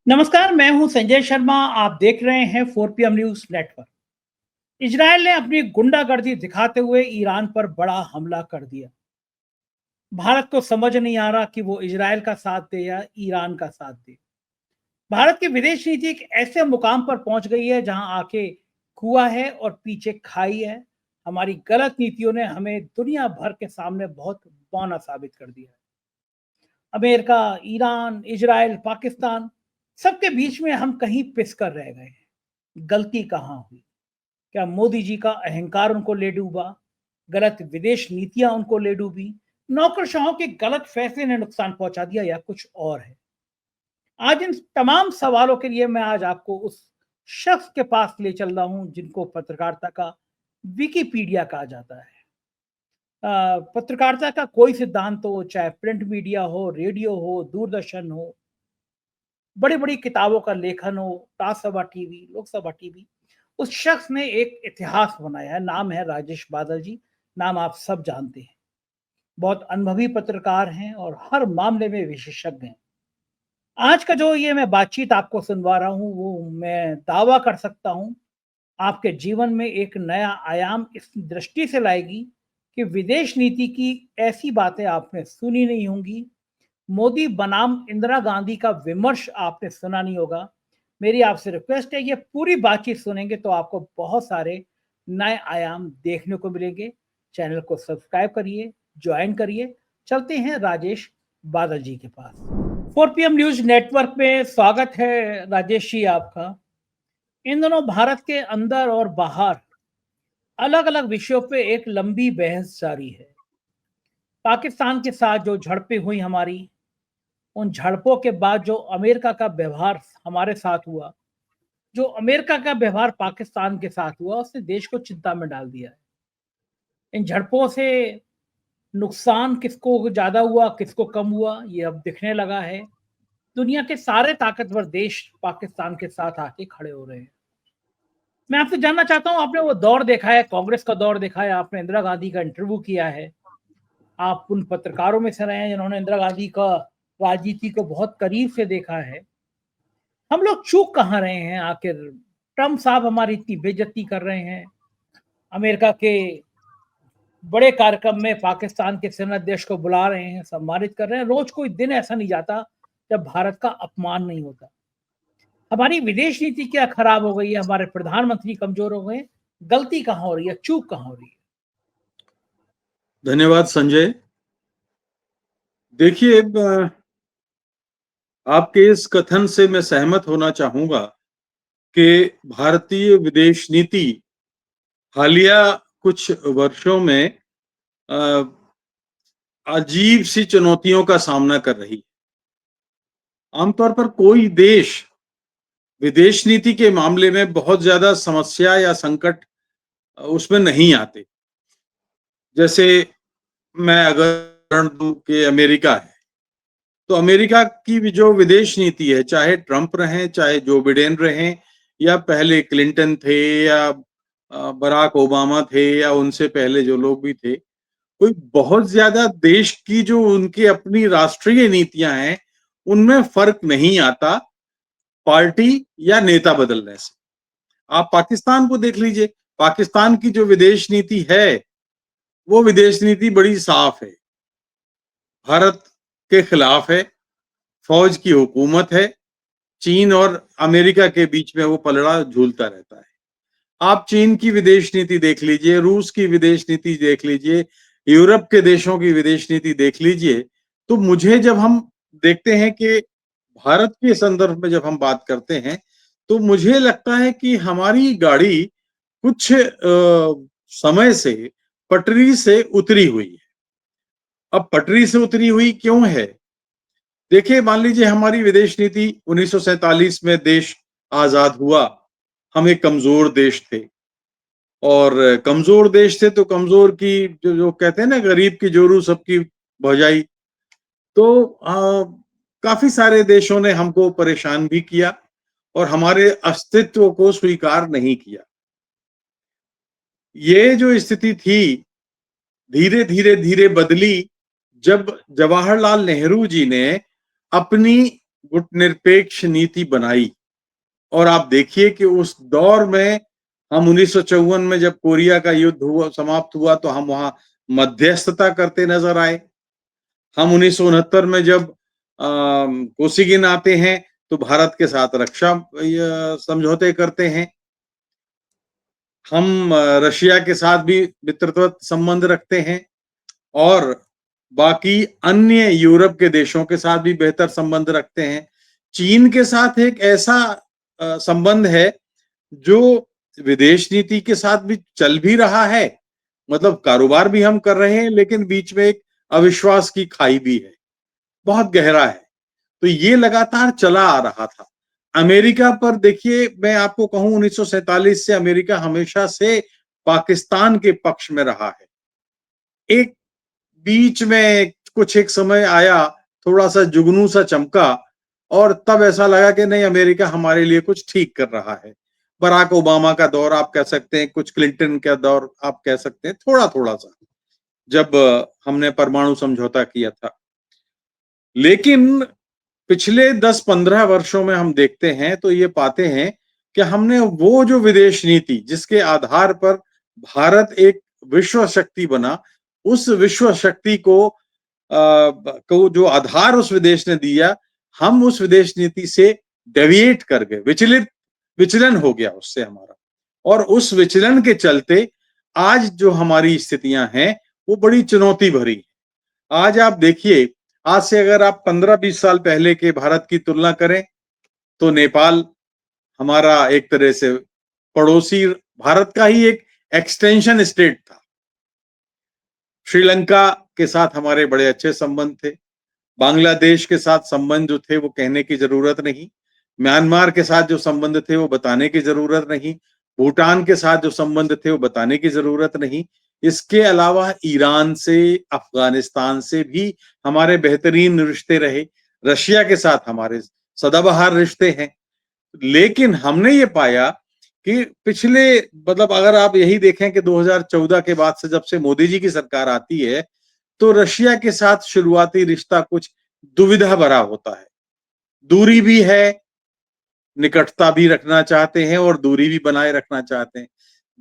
नमस्कार, मैं हूं संजय शर्मा। आप देख रहे हैं 4 PM न्यूज नेटवर्क। इजरायल ने अपनी गुंडागर्दी दिखाते हुए ईरान पर बड़ा हमला कर दिया। भारत को समझ नहीं आ रहा कि वो इजरायल का साथ दे या ईरान का साथ दे। भारत की विदेश नीति एक ऐसे मुकाम पर पहुंच गई है जहां आके कुआं है और पीछे खाई है। हमारी गलत नीतियों ने हमें दुनिया भर के सामने बहुत बौना साबित कर दिया है। अमेरिका, ईरान, इजराइल, पाकिस्तान, सबके बीच में हम कहीं पिस कर रह गए हैं। गलती कहाँ हुई? क्या मोदी जी का अहंकार उनको ले डूबा? गलत विदेश नीतियां उनको ले डूबी? नौकरशाहों के गलत फैसले ने नुकसान पहुंचा दिया या कुछ और है? आज इन तमाम सवालों के लिए मैं आज आपको उस शख्स के पास ले चल रहा हूं जिनको पत्रकारिता का विकिपीडिया कहा जाता है। पत्रकारिता का कोई सिद्धांत हो, चाहे प्रिंट मीडिया हो, रेडियो हो, दूरदर्शन हो, बड़ी बड़ी किताबों का लेखन हो, राज्यसभा टीवी, लोकसभा टीवी, उस शख्स ने एक इतिहास बनाया है। नाम है राजेश बादल जी। नाम आप सब जानते हैं। बहुत अनुभवी पत्रकार हैं और हर मामले में विशेषज्ञ हैं। आज का जो ये मैं बातचीत आपको सुनवा रहा हूँ, वो मैं दावा कर सकता हूँ आपके जीवन में एक नया आयाम इस दृष्टि से लाएगी कि विदेश नीति की ऐसी बातें आपने सुनी नहीं होंगी। मोदी बनाम इंदिरा गांधी का विमर्श आपने सुना नहीं होगा। मेरी आपसे रिक्वेस्ट है, ये पूरी बातचीत सुनेंगे तो आपको बहुत सारे नए आयाम देखने को मिलेंगे। चैनल को सब्सक्राइब करिए, ज्वाइन करिए। चलते हैं राजेश बादल जी के पास। 4 PM न्यूज नेटवर्क में स्वागत है राजेश जी आपका। इन दिनों भारत के अंदर और बाहर अलग अलग विषयों पे एक लंबी बहस जारी है। पाकिस्तान के साथ जो झड़पें हुई हमारी, उन झड़पों के बाद जो अमेरिका का व्यवहार हमारे साथ हुआ, जो अमेरिका का व्यवहार पाकिस्तान के साथ हुआ, उसने देश को चिंता में डाल दिया है। इन झड़पों से नुकसान किसको ज़्यादा हुआ, किसको कम हुआ, ये अब दिखने लगा है। दुनिया के सारे ताकतवर देश पाकिस्तान के साथ आके खड़े हो रहे हैं। मैं आपसे जानना चाहता हूँ, आपने वो दौर देखा है, कांग्रेस का दौर देखा है, आपने इंदिरा गांधी का इंटरव्यू किया है, आप उन पत्रकारों में से रहे हैं जिन्होंने इंदिरा गांधी का राजनीति को बहुत करीब से देखा है। हम लोग चूक कहाँ रहे हैं आखिर? ट्रम्प साहब हमारी इतनी बेइज्जती कर रहे हैं। अमेरिका के बड़े कार्यक्रम में पाकिस्तान के सेनाध्यक्ष को बुला रहे हैं, सम्मानित कर रहे हैं। रोज कोई दिन ऐसा नहीं जाता जब भारत का अपमान नहीं होता। हमारी विदेश नीति क्या खराब हो गई है? हमारे प्रधानमंत्री कमजोर हो गए। गलती कहाँ हो रही है? चूक कहाँ हो रही है? धन्यवाद संजय। देखिए, आपके इस कथन से मैं सहमत होना चाहूंगा कि भारतीय विदेश नीति हालिया कुछ वर्षों में अजीब सी चुनौतियों का सामना कर रही है। आमतौर पर कोई देश विदेश नीति के मामले में बहुत ज्यादा समस्या या संकट उसमें नहीं आते। जैसे मैं अगर उदाहरण दूं कि अमेरिका है, तो अमेरिका की जो विदेश नीति है, चाहे ट्रंप रहे, चाहे जो बिडेन रहे, या पहले क्लिंटन थे, या बराक ओबामा थे, या उनसे पहले जो लोग भी थे, कोई बहुत ज्यादा देश की जो उनकी अपनी राष्ट्रीय नीतियां हैं उनमें फर्क नहीं आता पार्टी या नेता बदलने से। आप पाकिस्तान को देख लीजिए। पाकिस्तान की जो विदेश नीति है वो विदेश नीति बड़ी साफ है, भारत के खिलाफ है, फौज की हुकूमत है, चीन और अमेरिका के बीच में वो पलड़ा झूलता रहता है। आप चीन की विदेश नीति देख लीजिए, रूस की विदेश नीति देख लीजिए, यूरोप के देशों की विदेश नीति देख लीजिए। तो मुझे जब हम देखते हैं कि भारत के संदर्भ में जब हम बात करते हैं, तो मुझे लगता है कि हमारी गाड़ी कुछ समय से पटरी से उतरी हुई है। अब पटरी से उतरी हुई क्यों है? देखिए, मान लीजिए हमारी विदेश नीति 1947 में देश आजाद हुआ, हम एक कमजोर देश थे, और कमजोर देश थे तो कमजोर की जो कहते हैं ना, गरीब की जोरू सबकी भौजाई। तो काफी सारे देशों ने हमको परेशान भी किया और हमारे अस्तित्व को स्वीकार नहीं किया। ये जो स्थिति थी धीरे धीरे धीरे बदली जब जवाहरलाल नेहरू जी ने अपनी गुटनिरपेक्ष नीति बनाई। और आप देखिए कि उस दौर में हम 1954 में जब कोरिया का युद्ध हुआ, समाप्त हुआ, तो हम वहां मध्यस्थता करते नजर आए। हम 1969 में जब कोसिगिन आते हैं तो भारत के साथ रक्षा समझौते करते हैं। हम रशिया के साथ भी मित्रवत संबंध रखते हैं और बाकी अन्य यूरोप के देशों के साथ भी बेहतर संबंध रखते हैं। चीन के साथ एक ऐसा संबंध है जो विदेश नीति के साथ भी चल भी रहा है, मतलब कारोबार भी हम कर रहे हैं, लेकिन बीच में एक अविश्वास की खाई भी है, बहुत गहरा है। तो ये लगातार चला आ रहा था। अमेरिका पर देखिए, मैं आपको कहूं 1947 से अमेरिका हमेशा से पाकिस्तान के पक्ष में रहा है। एक बीच में कुछ एक समय आया, थोड़ा सा जुगनू सा चमका और तब ऐसा लगा कि नहीं, अमेरिका हमारे लिए कुछ ठीक कर रहा है। बराक ओबामा का दौर आप कह सकते हैं, कुछ क्लिंटन का दौर आप कह सकते हैं, थोड़ा थोड़ा सा, जब हमने परमाणु समझौता किया था। लेकिन पिछले 10-15 वर्षों में हम देखते हैं तो ये पाते हैं कि हमने वो जो विदेश नीति जिसके आधार पर भारत एक विश्व शक्ति बना, उस विश्व शक्ति को जो आधार उस विदेश ने दिया, हम उस विदेश नीति से डेविएट कर गए, विचलन हो गया उससे हमारा। और उस विचलन के चलते आज जो हमारी स्थितियां हैं वो बड़ी चुनौती भरी है। आज आप देखिए, आज से अगर आप 15-20 साल पहले के भारत की तुलना करें तो नेपाल हमारा एक तरह से पड़ोसी, भारत का ही एक एक्सटेंशन स्टेट था। श्रीलंका के साथ हमारे बड़े अच्छे संबंध थे। बांग्लादेश के साथ संबंध जो थे वो कहने की जरूरत नहीं। म्यांमार के साथ जो संबंध थे वो बताने की जरूरत नहीं। भूटान के साथ जो संबंध थे वो बताने की जरूरत नहीं। इसके अलावा ईरान से, अफगानिस्तान से भी हमारे बेहतरीन रिश्ते रहे। रशिया के साथ हमारे सदाबहार रिश्ते हैं। लेकिन हमने ये पाया कि पिछले, मतलब अगर आप यही देखें कि 2014 के बाद से, जब से मोदी जी की सरकार आती है, तो रशिया के साथ शुरुआती रिश्ता कुछ दुविधा भरा होता है। दूरी भी है, निकटता भी रखना चाहते हैं और दूरी भी बनाए रखना चाहते हैं।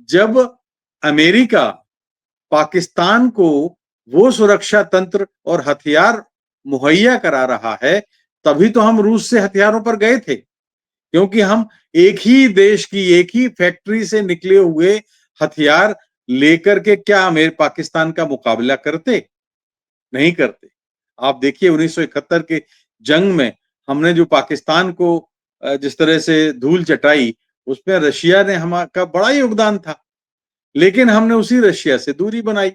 जब अमेरिका पाकिस्तान को वो सुरक्षा तंत्र और हथियार मुहैया करा रहा है, तभी तो हम रूस से हथियारों पर गए थे, क्योंकि हम एक ही देश की, एक ही फैक्ट्री से निकले हुए हथियार लेकर के क्या मेरे पाकिस्तान का मुकाबला करते? नहीं करते। आप देखिए 1971 के जंग में हमने जो पाकिस्तान को जिस तरह से धूल चटाई, उसमें रशिया ने हमारा बड़ा योगदान था, लेकिन हमने उसी रशिया से दूरी बनाई।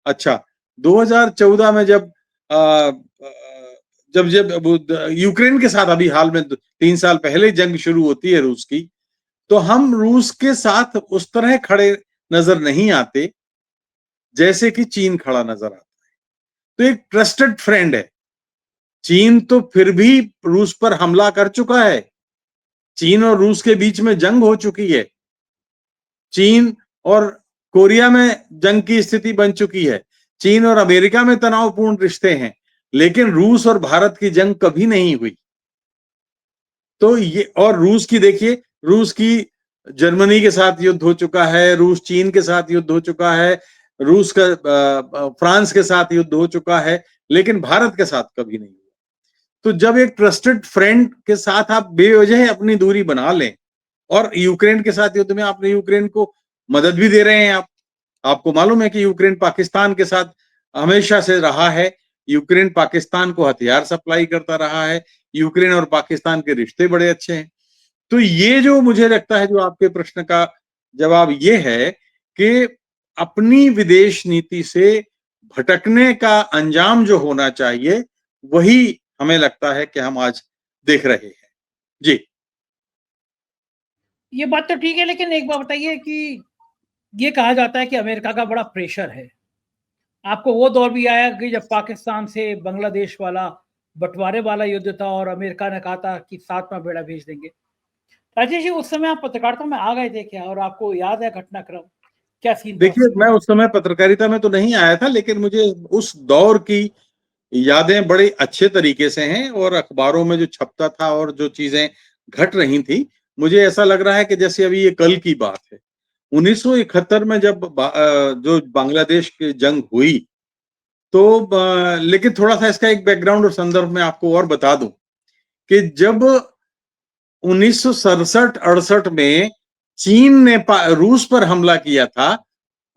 अच्छा, 2014 में जब यूक्रेन के साथ अभी हाल में 3 साल पहले जंग शुरू होती है रूस की, तो हम रूस के साथ उस तरह खड़े नजर नहीं आते जैसे कि चीन खड़ा नजर आता है। तो एक ट्रस्टेड फ्रेंड है। चीन तो फिर भी रूस पर हमला कर चुका है। चीन और रूस के बीच में जंग हो चुकी है। चीन और कोरिया में जंग की स्थिति बन चुकी है। चीन और अमेरिका में तनावपूर्ण रिश्ते हैं, लेकिन रूस और भारत की जंग कभी नहीं हुई। तो ये, और रूस की देखिए, रूस की जर्मनी के साथ युद्ध हो चुका है, रूस चीन के साथ युद्ध हो चुका है, रूस का फ्रांस के साथ युद्ध हो चुका है, लेकिन भारत के साथ कभी नहीं हुआ। तो जब एक ट्रस्टेड फ्रेंड के साथ आप बेवजह अपनी दूरी बना लें, और यूक्रेन के साथ युद्ध में आपने यूक्रेन को मदद भी दे रहे हैं, आपको मालूम है कि यूक्रेन पाकिस्तान के साथ हमेशा से रहा है। यूक्रेन पाकिस्तान को हथियार सप्लाई करता रहा है। यूक्रेन और पाकिस्तान के रिश्ते बड़े अच्छे हैं। तो ये जो मुझे लगता है, जो आपके प्रश्न का जवाब ये है कि अपनी विदेश नीति से भटकने का अंजाम जो होना चाहिए, वही हमें लगता है कि हम आज देख रहे हैं। जी। ये बात तो ठीक है, लेकिन एक बात बताइए कि ये कहा जाता है कि अमेरिका का बड़ा प्रेशर है। आपको वो दौर भी आया कि जब पाकिस्तान से बांग्लादेश वाला बंटवारे वाला युद्ध था और अमेरिका ने कहा था कि 7वां बेड़ा भेज देंगे। राजेश जी, उस समय आप पत्रकारिता में आ गए थे क्या, और आपको याद है घटनाक्रम, क्या सीन था? देखिए, मैं उस समय पत्रकारिता में तो नहीं आया था, लेकिन मुझे उस दौर की यादें बड़े अच्छे तरीके से हैं और अखबारों में जो छपता था और जो चीजें घट रही थी, मुझे ऐसा लग रहा है कि जैसे अभी ये कल की बात है। 1971 में जब जो बांग्लादेश की जंग हुई, तो लेकिन थोड़ा-सा इसका एक बैकग्राउंड और संदर्भ में आपको और बता दूं कि जब 1967-68 में चीन ने रूस पर हमला किया था,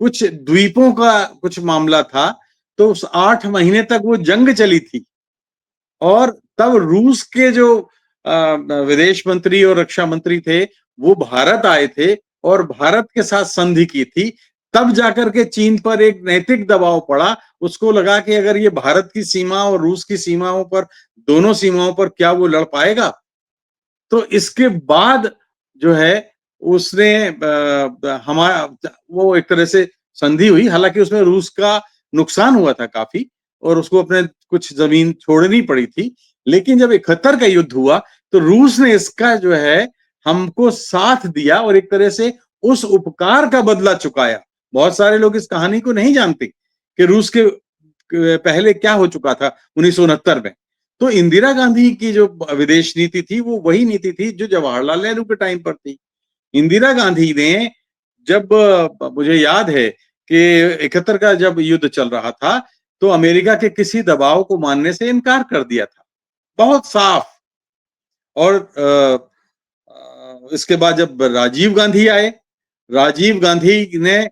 कुछ द्वीपों का कुछ मामला था, तो उस 8 महीने तक वो जंग चली थी और तब रूस के जो विदेश मंत्री और रक्षा मंत्री थे, वो भारत आए थे और भारत के साथ संधि की थी। तब जाकर के चीन पर एक नैतिक दबाव पड़ा, उसको लगा कि अगर ये भारत की सीमा और रूस की सीमाओं पर, दोनों सीमाओं पर क्या वो लड़ पाएगा? तो इसके बाद जो है उसने हमारा वो एक तरह से संधि हुई, हालांकि उसमें रूस का नुकसान हुआ था काफी और उसको अपने कुछ जमीन छोड़नी पड़ी थी, लेकिन जब 71 का युद्ध हुआ तो रूस ने इसका जो है हमको साथ दिया और एक तरह से उस उपकार का बदला चुकाया। बहुत सारे लोग इस कहानी को नहीं जानते कि रूस के पहले क्या हो चुका था 1969 में। तो इंदिरा गांधी की जो विदेश नीति थी वो वही नीति थी जो जवाहरलाल नेहरू के टाइम पर थी। इंदिरा गांधी ने जब मुझे याद है कि 71 का जब युद्ध चल रहा था तो अमेरिका के किसी दबाव को मानने से इनकार कर दिया था, बहुत साफ। और इसके बाद जब राजीव गांधी आए, राजीव गांधी ने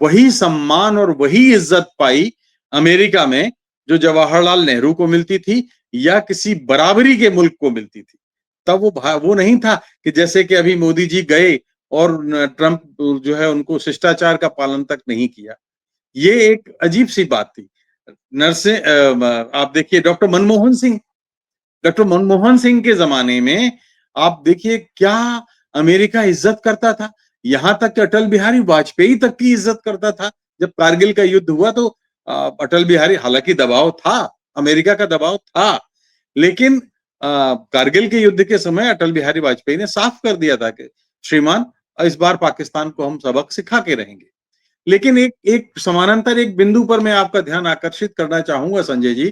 वही सम्मान और वही इज्जत पाई अमेरिका में जो जवाहरलाल नेहरू को मिलती थी या किसी बराबरी के मुल्क को मिलती थी। तब वो नहीं था कि जैसे कि अभी मोदी जी गए और ट्रंप जो है उनको शिष्टाचार का पालन तक नहीं किया। ये एक अजीब सी बात थी। नरसिंह आप देखिए डॉक्टर मनमोहन सिंह के जमाने में आप देखिए क्या अमेरिका इज्जत करता था, यहां तक कि अटल बिहारी वाजपेयी तक की इज्जत करता था। जब कारगिल का युद्ध हुआ तो अटल बिहारी, हालांकि दबाव था, अमेरिका का दबाव था, लेकिन कारगिल के युद्ध के समय अटल बिहारी वाजपेयी ने साफ कर दिया था कि श्रीमान, इस बार पाकिस्तान को हम सबक सिखा के रहेंगे। लेकिन एक एक समानांतर एक बिंदु पर मैं आपका ध्यान आकर्षित करना चाहूंगा संजय जी,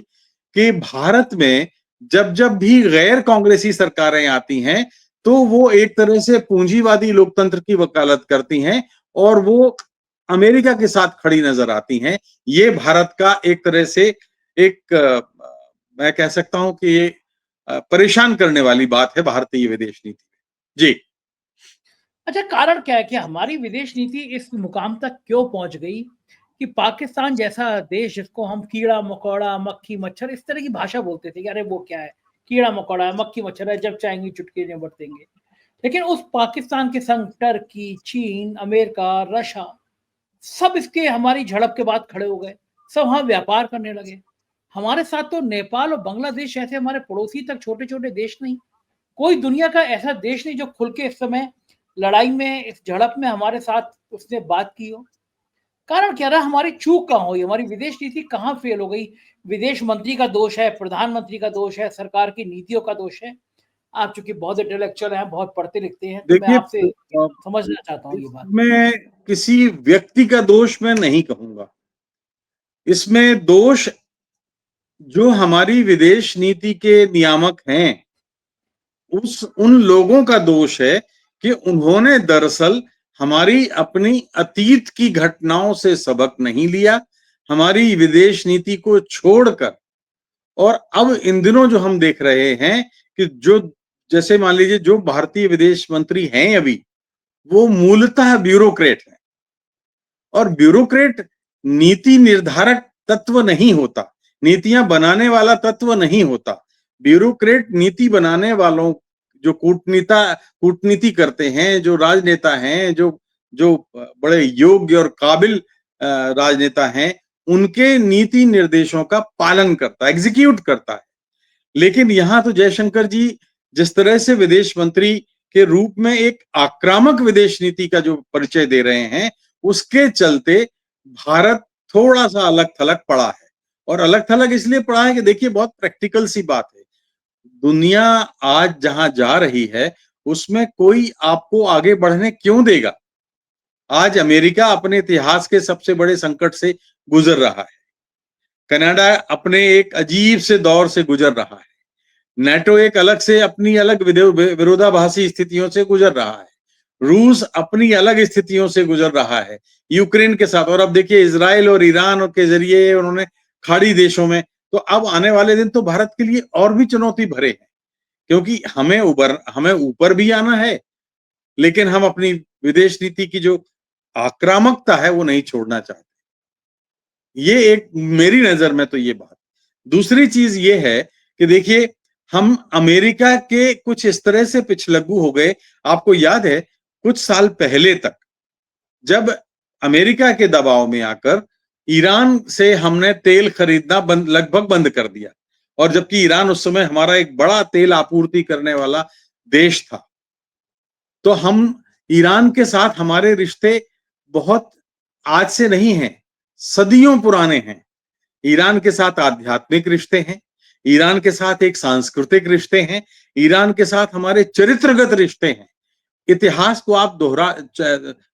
कि भारत में जब जब भी गैर कांग्रेसी सरकारें आती हैं तो वो एक तरह से पूंजीवादी लोकतंत्र की वकालत करती हैं और वो अमेरिका के साथ खड़ी नजर आती हैं। ये भारत का एक तरह से एक मैं कह सकता हूं कि ये परेशान करने वाली बात है भारतीय विदेश नीति में। जी। अच्छा, कारण क्या है कि हमारी विदेश नीति इस मुकाम तक क्यों पहुंच गई कि पाकिस्तान जैसा देश जिसको हम कीड़ा मकोड़ा मक्खी मच्छर इस तरह की भाषा बोलते थे कि अरे वो क्या है, कीड़ा मकोड़ा है, मक्खी मच्छर है, जब चाहेंगे चुटकी में बरतेंगे। लेकिन उस पाकिस्तान के संग टर्की, चीन, अमेरिका, रशिया सब इसके हमारी झड़प के बाद खड़े हो गए। सब वहां व्यापार करने लगे। हमारे साथ तो नेपाल और बांग्लादेश ऐसे हमारे पड़ोसी तक छोटे छोटे देश नहीं, कोई दुनिया का ऐसा देश नहीं जो खुल के इस समय लड़ाई में, इस झड़प में हमारे साथ उसने बात की हो। कारण क्या रहा, हमारी चूक कहाँ हुई, हमारी विदेश नीति कहाँ फेल हो गई? विदेश मंत्री का दोष है, प्रधानमंत्री का दोष है, सरकार की नीतियों का दोष है? आप चूंकि बहुत इंटेलेक्चुअल हैं, बहुत पढ़ते लिखते हैं, तो मैं देखिए, आपसे समझना चाहता हूँ ये बात। इसमें किसी व्यक्ति का दोष मैं नहीं कहूंगा, इसमें दोष जो हमारी विदेश नीति के नियामक हैं उन लोगों का दोष है कि उन्होंने दरअसल हमारी अपनी अतीत की घटनाओं से सबक नहीं लिया, हमारी विदेश नीति को छोड़कर। और अब इन दिनों जो हम देख रहे हैं कि जो, जैसे मान लीजिए जो भारतीय विदेश मंत्री हैं अभी, वो मूलतः ब्यूरोक्रेट हैं और ब्यूरोक्रेट नीति निर्धारक तत्व नहीं होता, नीतियां बनाने वाला तत्व नहीं होता। ब्यूरोक्रेट नीति बनाने वालों, जो कूटनीति करते हैं, जो राजनेता हैं, जो जो बड़े योग्य और काबिल राजनेता हैं, उनके नीति निर्देशों का पालन करता है, एग्जीक्यूट करता है। लेकिन यहां तो जयशंकर जी जिस तरह से विदेश मंत्री के रूप में एक आक्रामक विदेश नीति का जो परिचय दे रहे हैं, उसके चलते भारत थोड़ा सा अलग थलग पड़ा है। और अलग थलग इसलिए पड़ा है कि देखिए, बहुत प्रैक्टिकल सी बात है, दुनिया आज जहां जा रही है उसमें कोई आपको आगे बढ़ने क्यों देगा? आज अमेरिका अपने इतिहास के सबसे बड़े संकट से गुजर रहा है, कनाडा अपने एक अजीब से दौर से गुजर रहा है। नाटो एक अलग से अपनी अलग विरोधाभासी स्थितियों से गुजर रहा है। रूस अपनी अलग स्थितियों से गुजर रहा है यूक्रेन के साथ, और अब देखिए इजराइल और ईरान के जरिए उन्होंने खाड़ी देशों में, तो अब आने वाले दिन तो भारत के लिए और भी चुनौती भरे हैं, क्योंकि हमें ऊपर भी आना है, लेकिन हम अपनी विदेश नीति की जो आक्रामकता है वो नहीं छोड़ना चाहते। ये एक मेरी नजर में तो ये बात। दूसरी चीज ये है कि देखिए हम अमेरिका के कुछ इस तरह से पिछलग्गू हो गए। आपको याद है कुछ साल पहले तक जब अमेरिका के दबाव में आकर ईरान से हमने तेल खरीदना लगभग बंद कर दिया, और जबकि ईरान उस समय हमारा एक बड़ा तेल आपूर्ति करने वाला देश था, तो हम ईरान के साथ हमारे रिश्ते बहुत आज से नहीं हैं, सदियों पुराने हैं। ईरान के साथ आध्यात्मिक रिश्ते हैं, ईरान के साथ एक सांस्कृतिक रिश्ते हैं, ईरान के साथ हमारे चरित्रगत रिश्ते हैं। इतिहास को आप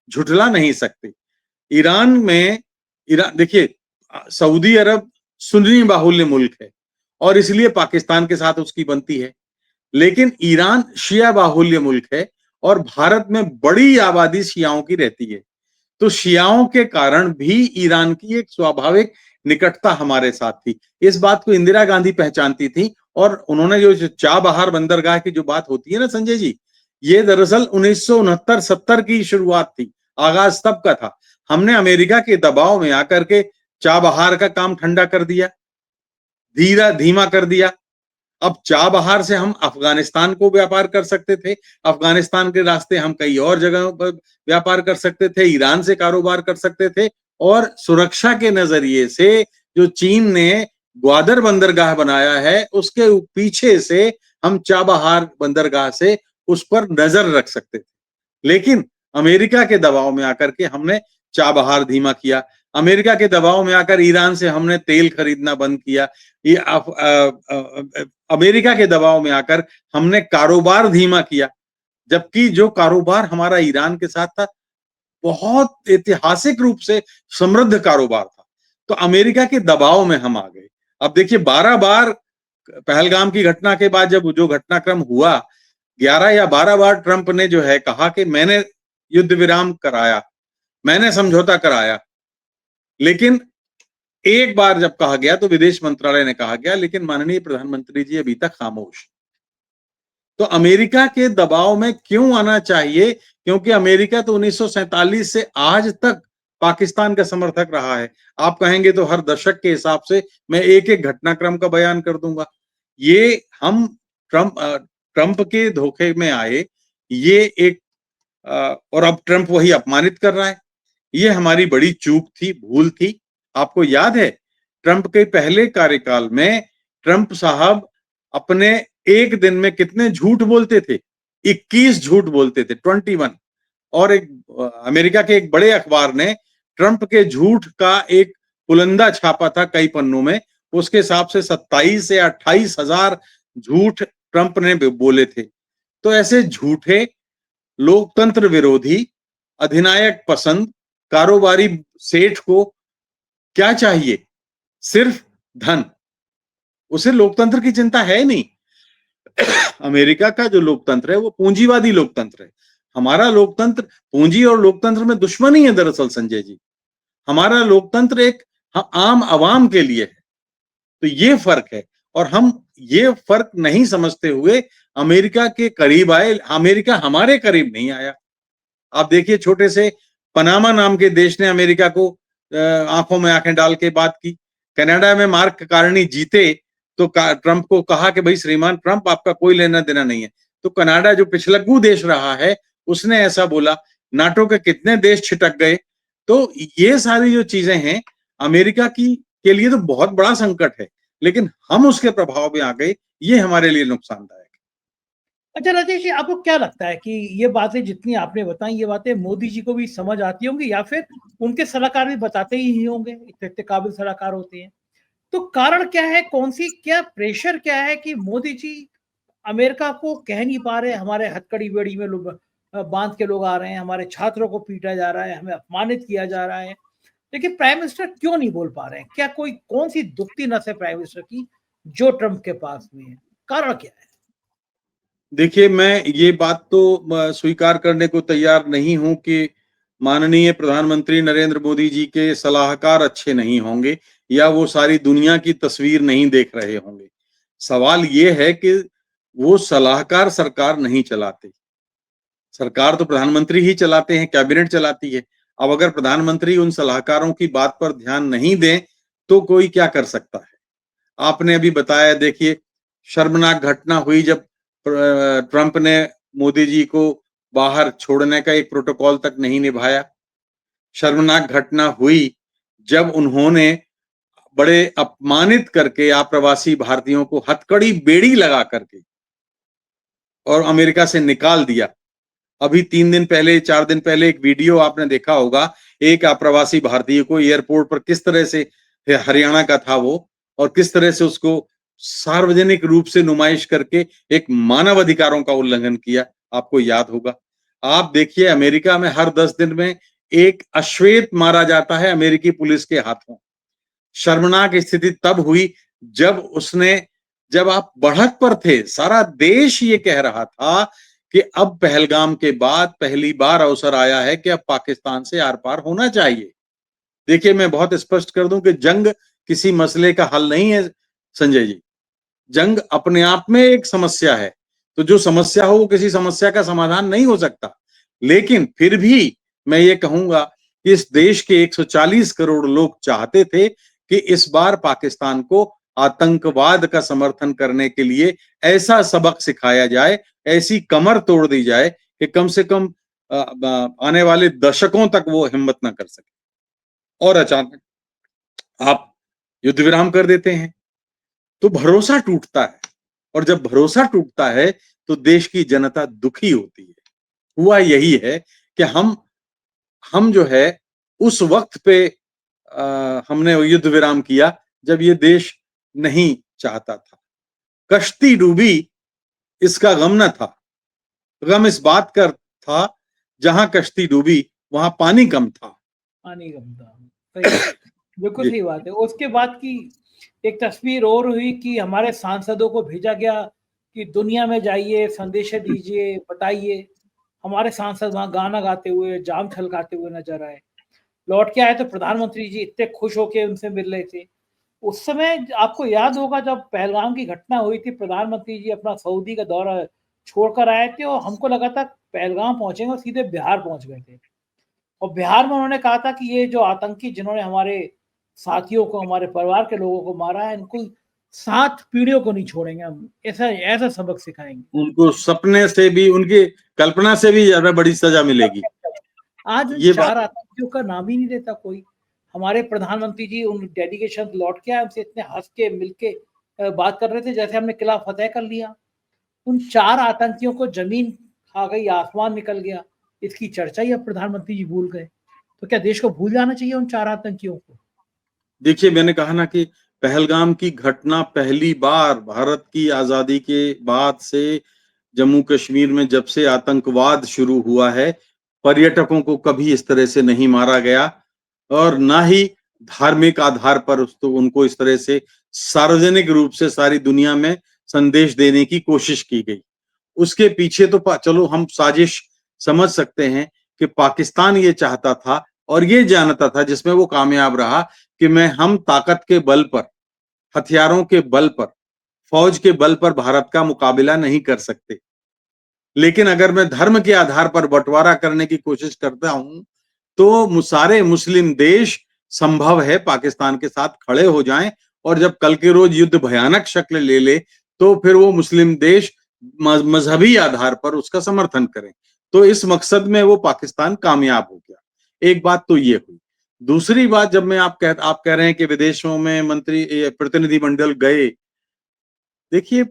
झुठला नहीं सकते। ईरान देखिए सऊदी अरब सुन्नी बाहुल्य मुल्क है और इसलिए पाकिस्तान के साथ उसकी बनती है, लेकिन ईरान शिया बाहुल्य मुल्क है और भारत में बड़ी आबादी शियाओं की रहती है। तो शियाओं के कारण भी ईरान की एक स्वाभाविक निकटता हमारे साथ थी। इस बात को इंदिरा गांधी पहचानती थी, और उन्होंने जो चाबहार बंदरगाह की जो बात होती है ना संजय जी, ये दरअसल 1969-70 की शुरुआत थी, आगाज तब का था। हमने अमेरिका के दबाव में आकर के चाबहार का काम ठंडा कर दिया, धीमा कर दिया। अब चाबहार से हम अफगानिस्तान को व्यापार कर सकते थे, अफगानिस्तान के रास्ते हम कई और जगहों पर व्यापार कर सकते थे, ईरान से कारोबार कर सकते थे, और सुरक्षा के नजरिए से जो चीन ने ग्वादर बंदरगाह बनाया है उसके पीछे से हम चाबहार बंदरगाह से उस पर नजर रख सकते थे। लेकिन अमेरिका के दबाव में आकर के हमने चाबहार धीमा किया, अमेरिका के दबाव में आकर ईरान से हमने तेल खरीदना बंद किया, ये अमेरिका के दबाव में आकर हमने कारोबार धीमा किया, जबकि जो कारोबार हमारा ईरान के साथ था बहुत ऐतिहासिक रूप से समृद्ध कारोबार था। तो अमेरिका के दबाव में हम आ गए। अब देखिए 12 बार पहलगाम की घटना के बाद जब जो घटनाक्रम हुआ, 11 या 12 बार ट्रंप ने जो है कहा कि मैंने युद्ध विराम कराया, मैंने समझौता कराया, लेकिन एक बार जब कहा गया तो विदेश मंत्रालय ने कहा गया, लेकिन माननीय प्रधानमंत्री जी अभी तक खामोश। तो अमेरिका के दबाव में क्यों आना चाहिए? क्योंकि अमेरिका तो 1947 से आज तक पाकिस्तान का समर्थक रहा है। आप कहेंगे तो हर दशक के हिसाब से मैं एक एक घटनाक्रम का बयान कर दूंगा। ये हम ट्रंप के धोखे में आए, ये एक और अब ट्रंप वही अपमानित कर रहा है। ये हमारी बड़ी चूक थी, भूल थी। आपको याद है ट्रंप के पहले कार्यकाल में ट्रंप साहब अपने एक दिन में कितने झूठ बोलते थे? 21 झूठ बोलते थे, 21। और एक अमेरिका के एक बड़े अखबार ने ट्रंप के झूठ का एक पुलंदा छापा था कई पन्नों में, उसके हिसाब से 27 से 28 हजार झूठ ट्रंप ने बोले थे। तो ऐसे झूठे, लोकतंत्र विरोधी, अधिनायक पसंद कारोबारी सेठ को क्या चाहिए? सिर्फ धन। उसे लोकतंत्र की चिंता है नहीं। अमेरिका का जो लोकतंत्र है वो पूंजीवादी लोकतंत्र है। हमारा लोकतंत्र पूंजी और लोकतंत्र में दुश्मनी है दरअसल संजय जी। हमारा लोकतंत्र एक आम आवाम के लिए है। तो ये फर्क है, और हम ये फर्क नहीं समझते हुए अमेरिका के करीब आए। अमेरिका हमारे करीब नहीं आया। आप देखिए छोटे से पनामा नाम के देश ने अमेरिका को आंखों में आंखें डाल के बात की। कनाडा में मार्क कार्नी जीते तो ट्रंप को कहा कि भाई श्रीमान ट्रंप आपका कोई लेना देना नहीं है। तो कनाडा जो पिछलग्गू देश रहा है उसने ऐसा बोला। नाटो के कितने देश छिटक गए। तो ये सारी जो चीजें हैं अमेरिका की के लिए तो बहुत बड़ा संकट है, लेकिन हम उसके प्रभाव में आ गए, ये हमारे लिए नुकसानदायक है। अच्छा राजेश जी, आपको क्या लगता है कि ये बातें जितनी आपने बताई, ये बातें मोदी जी को भी समझ आती होंगी या फिर उनके सलाहकार भी बताते ही होंगे, इतने काबिल सलाहकार होते हैं? तो कारण क्या है? क्या प्रेशर क्या है कि मोदी जी अमेरिका को कह नहीं पा रहे, हमारे हथकड़ी बेड़ी में लोग बांध के लोग आ रहे हैं, हमारे छात्रों को पीटा जा रहा है, हमें अपमानित किया जा रहा है, लेकिन प्राइम मिनिस्टर क्यों नहीं बोल पा रहे हैं? क्या कोई कौन सी दुखती नस है प्राइम मिनिस्टर की जो ट्रंप के पास में है? कारण क्या है? देखिए, मैं ये बात तो स्वीकार करने को तैयार नहीं हूं कि माननीय प्रधानमंत्री नरेंद्र मोदी जी के सलाहकार अच्छे नहीं होंगे या वो सारी दुनिया की तस्वीर नहीं देख रहे होंगे। सवाल ये है कि वो सलाहकार सरकार नहीं चलाते। सरकार तो प्रधानमंत्री ही चलाते हैं, कैबिनेट चलाती है। अब अगर प्रधानमंत्री उन सलाहकारों की बात पर ध्यान नहीं दें, तो कोई क्या कर सकता है? आपने अभी बताया, देखिए, शर्मनाक घटना हुई जब ट्रंप ने मोदी जी को बाहर छोड़ने का एक प्रोटोकॉल तक नहीं निभाया। शर्मनाक घटना हुई जब उन्होंने बड़े अपमानित करके अप्रवासी भारतीयों को हथकड़ी बेड़ी लगा करके और अमेरिका से निकाल दिया। अभी 3 दिन पहले, 4 दिन पहले एक वीडियो आपने देखा होगा, एक अप्रवासी भारतीय को एयरपोर्ट पर किस तरह से, हरियाणा का था वो, और किस तरह से उसको सार्वजनिक रूप से नुमाइश करके एक मानव अधिकारों का उल्लंघन किया, आपको याद होगा। आप देखिए, अमेरिका में हर 10 दिन में एक अश्वेत मारा जाता है अमेरिकी पुलिस के हाथों। शर्मनाक स्थिति तब हुई जब आप बढ़त पर थे, सारा देश ये कह रहा था कि अब पहलगाम के बाद पहली बार अवसर आया है कि अब पाकिस्तान से आर पार होना चाहिए। देखिए, मैं बहुत स्पष्ट कर दूं कि जंग किसी मसले का हल नहीं है संजय जी। जंग अपने आप में एक समस्या है, तो जो समस्या हो वो किसी समस्या का समाधान नहीं हो सकता। लेकिन फिर भी मैं ये कहूंगा कि इस देश के 140 करोड़ लोग चाहते थे कि इस बार पाकिस्तान को आतंकवाद का समर्थन करने के लिए ऐसा सबक सिखाया जाए, ऐसी कमर तोड़ दी जाए कि कम से कम आने वाले दशकों तक वो हिम्मत ना कर सके। और अचानक आप युद्ध विराम कर देते हैं, तो भरोसा टूटता है, और जब भरोसा टूटता है तो देश की जनता दुखी होती है। हुआ यही है कि हम जो है उस वक्त पे हमने युद्ध विराम किया जब ये देश नहीं चाहता था। कश्ती डूबी, इसका गम न था, गम इस बात का था जहां कश्ती डूबी वहां पानी कम था। पानी कम था, सही बात, बिल्कुल जी। सही बात है। उसके बाद की एक तस्वीर और हुई कि हमारे सांसदों को भेजा गया कि दुनिया में जाइए, संदेश दीजिए, बताइए। हमारे सांसद वहाँ गाना गाते हुए, जाम छलकाते हुए नजर आए। लौट के आए तो प्रधानमंत्री जी इतने खुश होके उनसे मिल रहे थे। उस समय आपको याद होगा जब पहलगाम की घटना हुई थी, प्रधानमंत्री जी अपना सऊदी का दौरा छोड़कर आए थे और हमको लगा था पहलगाम पहुंचेंगे और सीधे बिहार पहुंच गए थे। और बिहार में उन्होंने कहा था कि ये जो आतंकी जिन्होंने हमारे साथियों को, हमारे परिवार के लोगों को मारा है, इनको 7 पीढ़ियों को नहीं छोड़ेंगे हम, ऐसा ऐसा सबक सिखाएंगे। उनको सपने से भी, उनकी कल्पना से भी ज्यादा बड़ी सजा मिलेगी। आज ये बात 4 आतंकियों का नाम ही नहीं लेता कोई। हमारे प्रधानमंत्री जी उन डेलीगेशन लौट के आए, हमसे इतने हंस के मिल के बात कर रहे थे जैसे हमने किला फतेह कर लिया। उन 4 आतंकियों को जमीन खा गई, आसमान निकल गया, इसकी चर्चा ही अब प्रधानमंत्री जी भूल गए। तो क्या देश को भूल जाना चाहिए उन 4 आतंकियों को? देखिए, मैंने कहा ना कि पहलगाम की घटना पहली बार भारत की आजादी के बाद से जम्मू कश्मीर में जब से आतंकवाद शुरू हुआ है, पर्यटकों को कभी इस तरह से नहीं मारा गया, और ना ही धार्मिक आधार पर उसको उनको इस तरह से सार्वजनिक रूप से सारी दुनिया में संदेश देने की कोशिश की गई। उसके पीछे तो चलो हम साजिश समझ सकते हैं कि पाकिस्तान ये चाहता था और ये जानता था, जिसमें वो कामयाब रहा, कि हम ताकत के बल पर, हथियारों के बल पर, फौज के बल पर भारत का मुकाबला नहीं कर सकते। लेकिन अगर मैं धर्म के आधार पर बंटवारा करने की कोशिश करता हूं, तो सारे मुस्लिम देश संभव है पाकिस्तान के साथ खड़े हो जाएं, और जब कल के रोज युद्ध भयानक शक्ल ले ले, तो फिर वो मुस्लिम देश मजहबी आधार पर उसका समर्थन करें। तो इस मकसद में वो पाकिस्तान कामयाब हो गया। एक बात तो ये हुई। दूसरी बात, जब मैं आप कह रहे हैं कि विदेशों में मंत्री प्रतिनिधिमंडल गए, देखिए,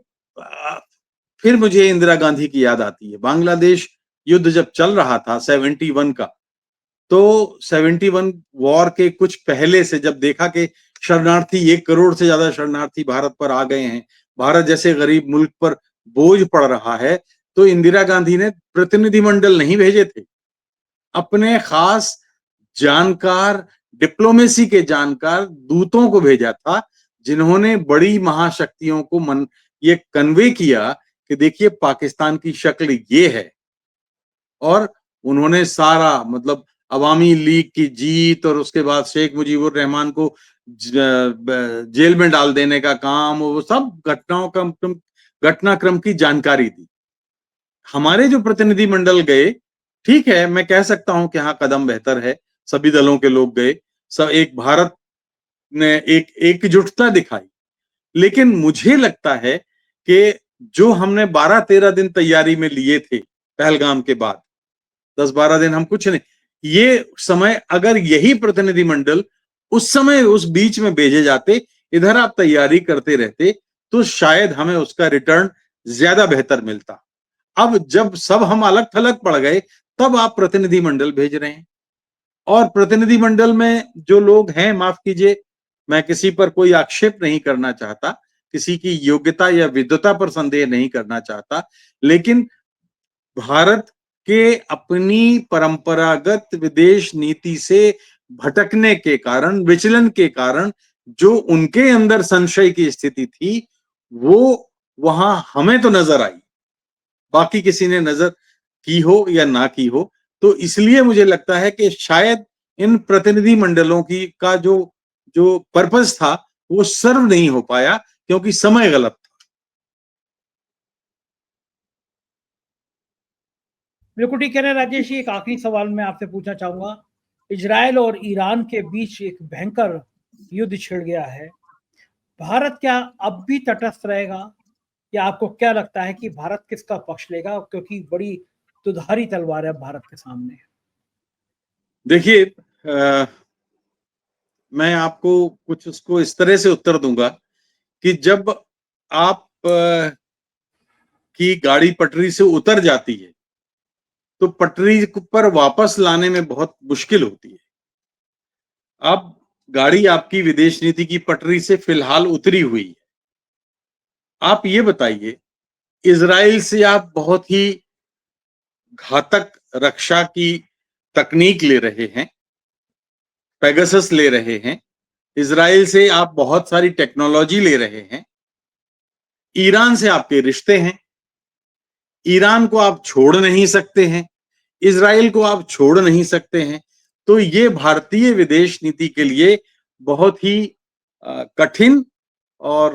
फिर मुझे इंदिरा गांधी की याद आती है। बांग्लादेश युद्ध जब चल रहा था 71 का, तो 71 वॉर के कुछ पहले से जब देखा कि शरणार्थी 1 करोड़ से ज्यादा शरणार्थी भारत पर आ गए हैं, भारत जैसे गरीब मुल्क पर बोझ पड़ रहा है, तो इंदिरा गांधी ने प्रतिनिधिमंडल नहीं भेजे थे, अपने खास जानकार, डिप्लोमेसी के जानकार दूतों को भेजा था, जिन्होंने बड़ी महाशक्तियों को ये कन्वे किया कि देखिए पाकिस्तान की शक्ल ये है। और उन्होंने सारा मतलब अवामी लीग की जीत और उसके बाद शेख मुजीबुर रहमान को जेल में डाल देने का काम, वो सब घटनाक्रम की जानकारी दी। हमारे जो प्रतिनिधिमंडल गए, ठीक है, मैं कह सकता हूं कि हाँ कदम बेहतर है, सभी दलों के लोग गए, सब एक भारत ने एक एकजुटता दिखाई। लेकिन मुझे लगता है कि जो हमने 12-13 दिन तैयारी में लिए थे पहलगाम के बाद, 10-12 दिन हम कुछ नहीं, ये समय अगर यही प्रतिनिधिमंडल उस समय उस बीच में भेजे जाते, इधर आप तैयारी करते रहते, तो शायद हमें उसका रिटर्न ज्यादा बेहतर मिलता। अब जब सब हम अलग थलग पड़ गए, तब आप प्रतिनिधिमंडल भेज रहे हैं। और प्रतिनिधिमंडल में जो लोग हैं, माफ कीजिए, मैं किसी पर कोई आक्षेप नहीं करना चाहता, किसी की योग्यता या विद्वता पर संदेह नहीं करना चाहता, लेकिन भारत के अपनी परंपरागत विदेश नीति से भटकने के कारण, विचलन के कारण जो उनके अंदर संशय की स्थिति थी, वो वहां हमें तो नजर आई, बाकी किसी ने नजर की हो या ना की हो। तो इसलिए मुझे लगता है कि शायद इन प्रतिनिधि मंडलों की का जो जो पर्पस था वो सर्व नहीं हो पाया, क्योंकि समय गलत था। बिल्कुल ठीक कह रहे हैं राजेश जी। एक आखिरी सवाल मैं आपसे पूछना चाहूंगा, इजराइल और ईरान के बीच एक भयंकर युद्ध छिड़ गया है, भारत क्या अब भी तटस्थ रहेगा, या आपको क्या लगता है कि भारत किसका पक्ष लेगा, क्योंकि बड़ी दुधारी तलवार है भारत के सामने? देखिए, मैं आपको कुछ उसको इस तरह से उत्तर दूंगा कि जब आप की गाड़ी पटरी से उतर जाती है, तो पटरी पर वापस लाने में बहुत मुश्किल होती है। अब गाड़ी आपकी विदेश नीति की पटरी से फिलहाल उतरी हुई है। आप ये बताइए, इजराइल से आप बहुत ही घातक रक्षा की तकनीक ले रहे हैं, पेगासस ले रहे हैं, इजराइल से आप बहुत सारी टेक्नोलॉजी ले रहे हैं, ईरान से आपके रिश्ते हैं, ईरान को आप छोड़ नहीं सकते हैं, इजराइल को आप छोड़ नहीं सकते हैं। तो ये भारतीय विदेश नीति के लिए बहुत ही कठिन और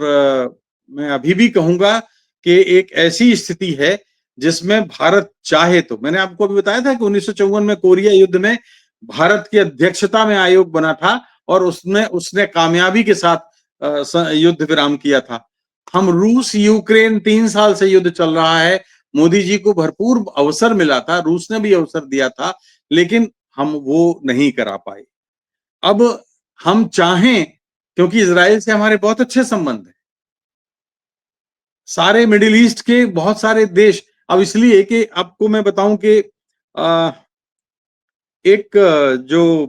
मैं अभी भी कहूंगा कि एक ऐसी स्थिति है जिसमें भारत चाहे तो, मैंने आपको अभी बताया था कि 1954 में कोरिया युद्ध में भारत की अध्यक्षता में आयोग बना था और उसने कामयाबी के साथ युद्ध विराम किया था। हम रूस यूक्रेन 3 साल से युद्ध चल रहा है, मोदी जी को भरपूर अवसर मिला था, रूस ने भी अवसर दिया था, लेकिन हम वो नहीं करा पाए। अब हम चाहें, क्योंकि इजराइल से हमारे बहुत अच्छे संबंध हैं, सारे मिडिल ईस्ट के बहुत सारे देश, अब इसलिए कि आपको मैं बताऊं कि एक जो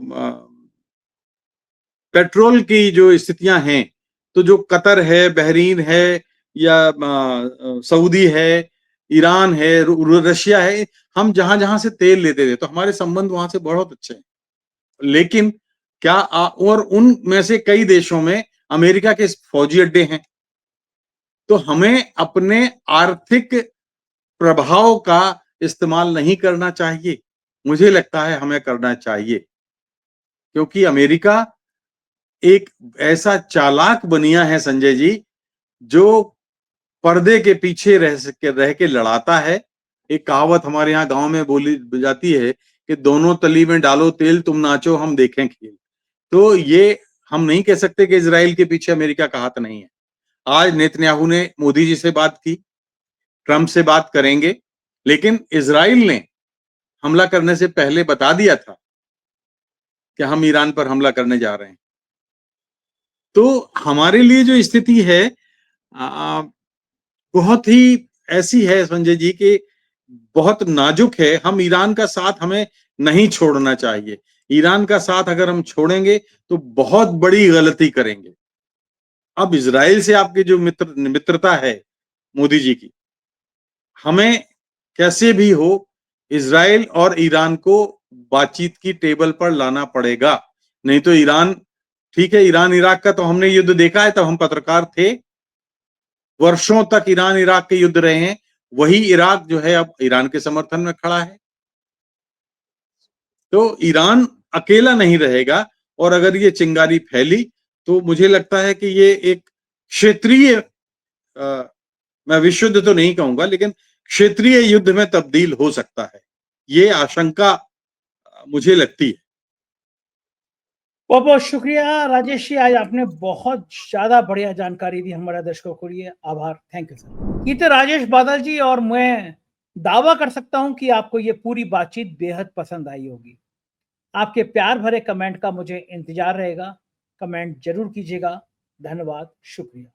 पेट्रोल की जो स्थितियां हैं, तो जो कतर है, बहरीन है, या सऊदी है, ईरान है, रशिया है, हम जहां जहां से तेल लेते थे तो हमारे संबंध वहां से बहुत अच्छे हैं। लेकिन क्या और उनमें से कई देशों में अमेरिका के फौजी अड्डे हैं, तो हमें अपने आर्थिक प्रभाव का इस्तेमाल नहीं करना चाहिए। मुझे लगता है हमें करना चाहिए, क्योंकि अमेरिका एक ऐसा चालाक बनिया है संजय जी, जो पर्दे के पीछे रह के लड़ाता है। एक कहावत हमारे यहाँ गांव में बोली जाती है कि दोनों तली में डालो तेल, तुम नाचो हम देखें खेल। तो ये हम नहीं कह सकते कि इजराइल के पीछे अमेरिका का हाथ नहीं है। आज नेतन्याहू ने मोदी जी से बात की, ट्रंप से बात करेंगे, लेकिन इजराइल ने हमला करने से पहले बता दिया था कि हम ईरान पर हमला करने जा रहे हैं। तो हमारे लिए जो स्थिति है बहुत ही ऐसी है संजय जी कि बहुत नाजुक है। हम ईरान का साथ हमें नहीं छोड़ना चाहिए। ईरान का साथ अगर हम छोड़ेंगे तो बहुत बड़ी गलती करेंगे। अब इजराइल से आपकी जो मित्रता है मोदी जी की, हमें कैसे भी हो इजराइल और ईरान को बातचीत की टेबल पर लाना पड़ेगा। नहीं तो ईरान, ठीक है, ईरान इराक का तो हमने युद्ध देखा है, तब हम पत्रकार थे, वर्षों तक ईरान इराक के युद्ध रहे हैं, वही इराक जो है अब ईरान के समर्थन में खड़ा है। तो ईरान अकेला नहीं रहेगा, और अगर ये चिंगारी फैली तो मुझे लगता है कि ये एक क्षेत्रीय, मैं विश्व युद्ध तो नहीं कहूंगा, लेकिन क्षेत्रीय युद्ध में तब्दील हो सकता है, ये आशंका मुझे लगती है। बहुत बहुत शुक्रिया राजेश जी, आज आपने बहुत ज्यादा बढ़िया जानकारी दी हमारे दर्शकों के लिए। आभार, थैंक यू सर। ये थे राजेश बादल जी, और मैं दावा कर सकता हूं कि आपको ये पूरी बातचीत बेहद पसंद आई होगी। आपके प्यार भरे कमेंट का मुझे इंतजार रहेगा, कमेंट जरूर कीजिएगा। धन्यवाद, शुक्रिया।